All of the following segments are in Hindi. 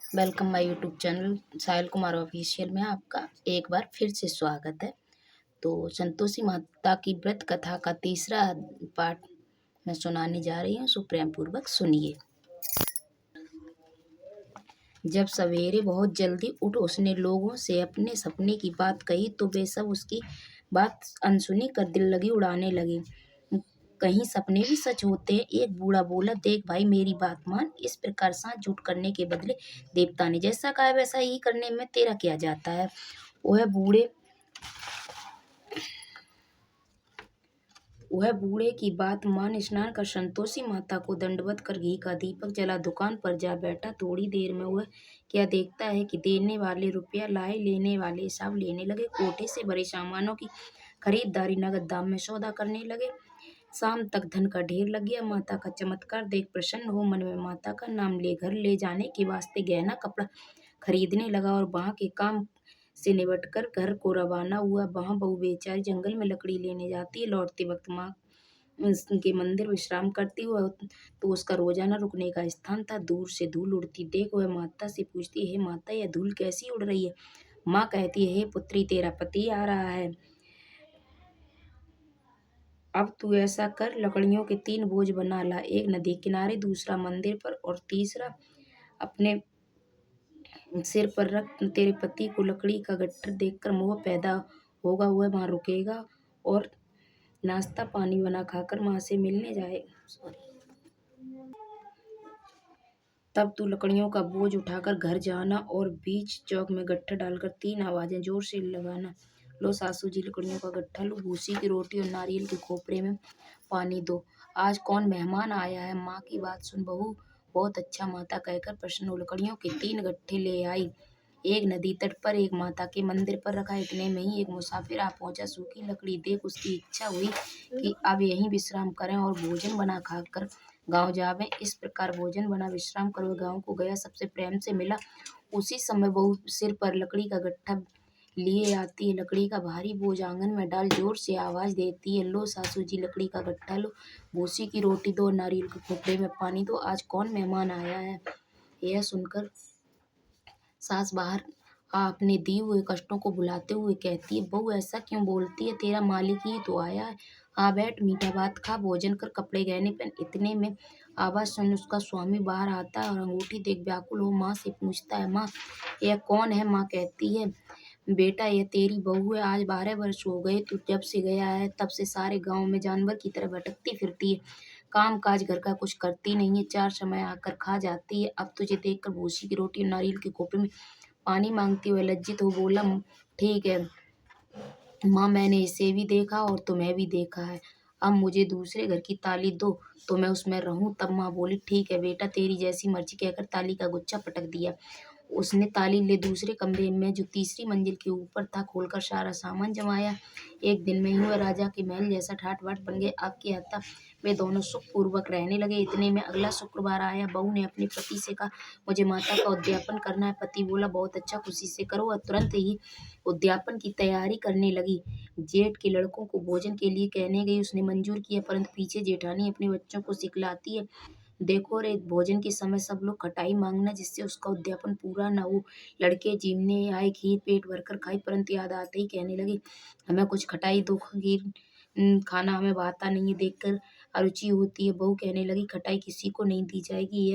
Welcome my YouTube channel Sahil Kumar official में आपका एक बार फिर से स्वागत है। तो संतोषी माता की व्रत कथा का तीसरा पार्ट मैं सुनाने जा रही हूँ, सो प्रेम पूर्वक सुनिए। जब सवेरे बहुत जल्दी उठ उसने लोगों से अपने सपने की बात कही तो वे सब उसकी बात अनसुनी कर दिल लगी उड़ाने लगे। कहीं सपने भी सच होते हैं। एक बूढ़ा बोला, देख भाई मेरी बात मान, इस प्रकार साथ झूठ करने के बदले देवता ने जैसा कहा है वैसा ही करने में तेरा क्या जाता है। वह बूढ़े वह बूढ़े की बात मान स्नान कर संतोषी माता को दंडवत कर घी का दीपक जला दुकान पर जा बैठा। थोड़ी देर में वह क्या देखता है कि देने वाले रुपया लाए, लेने वाले हिसाब लेने लगे। कोठे से भरे सामानों की खरीदारी नगद दाम में सौदा करने लगे। शाम तक धन का ढेर लग गया। माता का चमत्कार देख प्रसन्न हो मन में माता का नाम ले घर ले जाने के वास्ते गहना कपड़ा खरीदने लगा और वहां के काम से निबटकर घर को रवाना हुआ। वहां बहू बेचारी जंगल में लकड़ी लेने जाती है। लौटते वक्त माँ के मंदिर विश्राम करती हुआ तो उसका रोजाना रुकने का स्थान था। दूर से धूल उड़ती देख वह माता से पूछती, हे माता, यह धूल कैसी उड़ रही है। माँ कहती है, हे पुत्री, तेरा पति आ रहा है। अब तू ऐसा कर, लकड़ियों के 3 बोझ बना ला, एक नदी किनारे, दूसरा मंदिर पर और तीसरा अपने सिर पर रख। तेरे पति को लकड़ी का गट्ठर देखकर मोह पैदा होगा, वह वहां रुकेगा और नाश्ता पानी बना खाकर माँ से मिलने जाए। सॉरी। तब तू लकड़ियों का बोझ उठाकर घर जाना और बीच चौक में गट्ठर डालकर 3 आवाजें जोर से लगाना, लो सासू जी लकड़ियों का गट्ठा लो, भूसी की रोटी और नारियल के खोपरे में पानी दो, आज कौन मेहमान आया है। माँ की बात सुन बहू बहुत अच्छा माता कहकर प्रसन्न हो लकड़ियों के 3 गट्ठे ले आई। एक नदी तट पर, एक माता के मंदिर पर रखा। इतने में ही एक मुसाफिर आ पहुंचा। सूखी लकड़ी देख उसकी इच्छा हुई कि अब यहीं विश्राम करें और भोजन बना खाकर गांव जावें। इस प्रकार भोजन बना विश्राम कर वह गांव को गया। सबसे प्रेम से मिला। उसी समय बहू सिर पर लकड़ी का गट्ठा लिए आती है। लकड़ी का भारी बोझ आंगन में डाल जोर से आवाज देती है, लो सासू जी लकड़ी का गट्ठा लो, भूसी की रोटी दो, नारियल के खोपरे में पानी दो, आज कौन मेहमान आया है। यह सुनकर सास बाहर आ अपने दिए हुए कष्टों को भुलाते हुए कहती है, बहू ऐसा क्यों बोलती है, तेरा मालिक ही तो आया है। आ बैठ, मीठा भात खा, भोजन कर, कपड़े गहने पहन। इतने में आवाज सुन उसका स्वामी बाहर आता है और अंगूठी देख व्याकुल हो माँ से पूछता है, माँ यह कौन है। माँ कहती है, बेटा यह तेरी बहू है। आज 12 वर्ष हो गए तू जब से गया है, तब से सारे गांव में जानवर की तरह भटकती फिरती है, काम काज घर का कुछ करती नहीं है, 4 समय आकर खा जाती है। अब तुझे देखकर भूसी की रोटी और नारियल के खोपरे में पानी मांगती हुए लज्जित हो बोला, ठीक है माँ, मैंने इसे भी देखा और तुम्हें भी देखा है, अब मुझे दूसरे घर की ताली दो तो मैं उसमें रहूं। तब माँ बोली, ठीक है बेटा, तेरी जैसी मर्जी, कहकर ताली का गुच्छा पटक दिया। उसने ताली ले दूसरे कमरे में जो तीसरी मंजिल के ऊपर था खोलकर सारा सामान जमाया। एक दिन में ही वह राजा के महल जैसा ठाट बाट बन गए। अब क्या था, वे दोनों सुख पूर्वक रहने लगे। इतने में अगला शुक्रवार आया। बहू ने अपने पति से कहा, मुझे माता का उद्यापन करना है। पति बोला, बहुत अच्छा, खुशी से करो। और तुरंत ही उद्यापन की तैयारी करने लगी। जेठ के लड़कों को भोजन के लिए कहने गई, उसने मंजूर किया, परंतु पीछे जेठानी अपने बच्चों को सिखलाती है, देखो रे, भोजन के समय सब लोग खटाई मांगना जिससे उसका उद्यापन पूरा न हो। लड़के जीमने आए, खीर पेट भरकर खाई, परंतु याद आते ही कहने लगे, हमें कुछ खटाई दो, खीर खाना हमें भाता नहीं है, देखकर अरुचि होती है। बहू कहने लगी, खटाई किसी को नहीं दी जाएगी,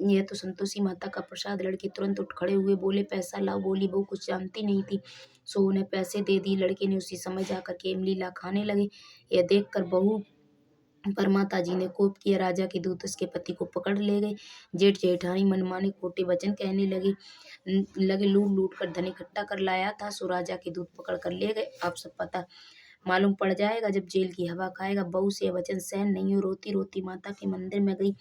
यह तो संतोषी माता का प्रसाद। लड़के तुरंत उठ खड़े हुए, बोले पैसा लाओ। बोली बहू कुछ जानती नहीं थी, सो उन्हें पैसे दे दिए। लड़के ने उसी समय जाकर के इमलीला खाने लगे। यह देखकर बहू पर माता जी ने कोप किया। राजा के दूत उसके पति को पकड़ ले गए। जेठ जेठानी मनमाने खोटे वचन कहने लगे लूट लूट कर धन इकट्ठा कर लाया था, सो राजा के दूत पकड़ कर ले गए। अब सब पता मालूम पड़ जाएगा जब जेल की हवा खाएगा। बहू से यह वचन सहन नहीं हो, रोती रोती माता के मंदिर में गई।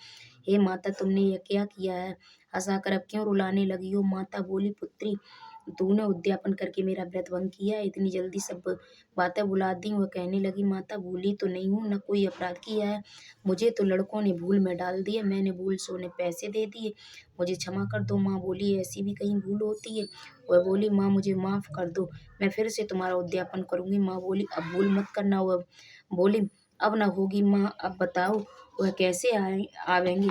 हे माता, तुमने यह क्या किया है, हंसाकर अब क्यों रुलाने लगी हो। माता बोली, पुत्री तूने उद्यापन करके मेरा व्रत भंग किया, इतनी जल्दी सब बातें भुला दी। वह कहने लगी, माता भूली तो नहीं हूँ, न कोई अपराध किया है, मुझे तो लड़कों ने भूल में डाल दिया, मैंने भूल से उन्हें पैसे दे दिए, मुझे क्षमा कर दो। माँ बोली, ऐसी भी कहीं भूल होती है। वह बोली, माँ मुझे माफ कर दो, मैं फिर से तुम्हारा उद्यापन करूंगी। माँ बोली, अब भूल मत करना। वह बोली, अब न होगी। माँ अब बताओ वह कैसे आवेंगी।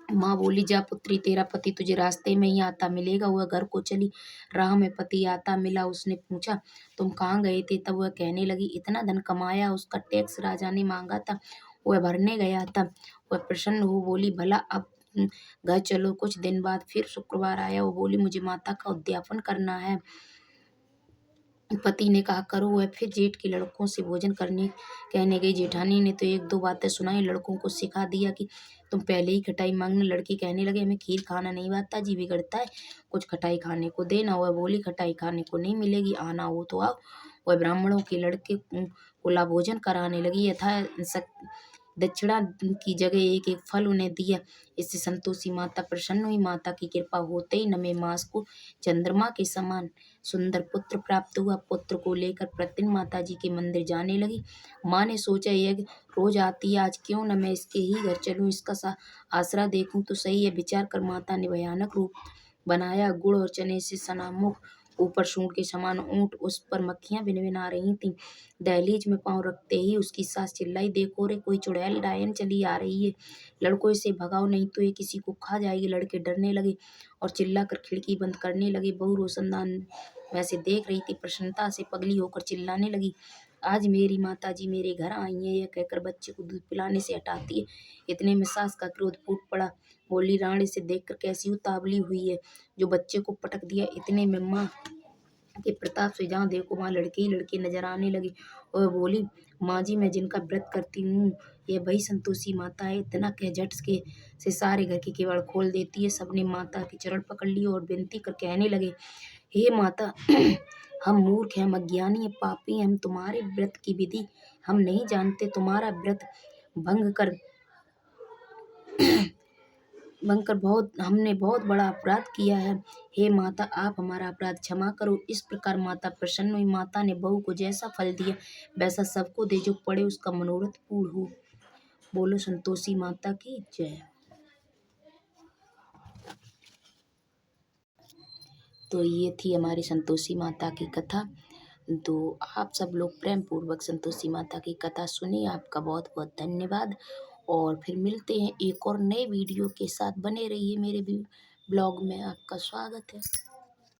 माँ बोली, जा पुत्री, तेरा पति तुझे रास्ते में ही आता मिलेगा। वह घर को चली। राह में पति आता मिला। उसने पूछा, तुम कहाँ गए थे? तब वह कहने लगी, इतना धन कमाया, उसका टैक्स राजा ने मांगा था, वह भरने गया था। वह प्रसन्न हो बोली, भला अब घर चलो। कुछ दिन बाद फिर शुक्रवार आया। वो बोली, मुझे माता का उद्यापन करना है। पति ने कहा, करो। वह फिर जेठ के लड़कों से भोजन करने कहने गई। जेठानी ने तो एक दो बातें सुनाई, लड़कों को सिखा दिया कि तुम पहले ही खटाई मांगना। लड़के कहने लगे, हमें खीर खाना नहीं आता जी, बिगड़ता है, कुछ खटाई खाने को देना। वह बोली, खटाई खाने को नहीं मिलेगी, आना हो तो आओ। वह ब्राह्मणों के लड़के को ला भोजन कराने लगी। यथा दक्षिणा की जगह एक एक फल उन्हें दिया। इससे संतोषी माता प्रसन्न हुई। माता की कृपा होते ही 9वें मास को चंद्रमा के समान सुंदर पुत्र प्राप्त हुआ। पुत्र को लेकर प्रतिदिन माता जी के मंदिर जाने लगी। माँ ने सोचा, यह रोज आती है, आज क्यों न मैं इसके ही घर चलूं, इसका आसरा देखूं तो सही है। विचार कर माता ने भयानक रूप बनाया। गुड़ और चने से सना मुख, ऊपर सूंड के समान ऊंट, उस पर मक्खियां भिनभिना रही थीं। दहलीज में पांव रखते ही उसकी सास चिल्लाई, देखो रे, कोई चुड़ैल डायन चली आ रही है, लड़कों इसे भगाओ, नहीं तो ये किसी को खा जाएगी। लड़के डरने लगे और चिल्लाकर खिड़की बंद करने लगे। बहू रोशनदान वैसे देख रही थी, प्रसन्नता से पगली होकर चिल्लाने लगी, आज मेरी माता जी मेरे घर आई है। यह कहकर बच्चे को दूध पिलाने से हटाती है। इतने में सास का क्रोध फूट पड़ा। बोली, रानी से देखकर कैसी उतावली हुई है, जो बच्चे को पटक दिया। इतने में माँ के प्रताप से जहाँ देखो वहाँ लड़के ही लड़के नजर आने लगे। और बोली, माँ जी, मैं जिनका व्रत करती हूँ यह वही संतोषी माता है। इतना कह झट के से सारे घर के केवड़ खोल देती है। सबने माता के चरण पकड़ लिए और विनती कर कहने लगे, हे माता, हम मूर्ख हैं, हम अज्ञानी हैं, पापी हैं, हम तुम्हारे व्रत की विधि हम नहीं जानते। तुम्हारा व्रत भंग कर हमने बहुत बड़ा अपराध किया है। हे माता, आप हमारा अपराध क्षमा करो। इस प्रकार माता प्रसन्न हुई। माता ने बहू को जैसा फल दिया वैसा सबको दे, जो पड़े उसका मनोरथ पूर्ण हो। बोलो संतोषी माता की जय। तो ये थी हमारी संतोषी माता की कथा। तो आप सब लोग प्रेम पूर्वक संतोषी माता की कथा सुनिए। आपका बहुत बहुत धन्यवाद। और फिर मिलते हैं एक और नए वीडियो के साथ। बने रहिए मेरे भी ब्लॉग में। आपका स्वागत है।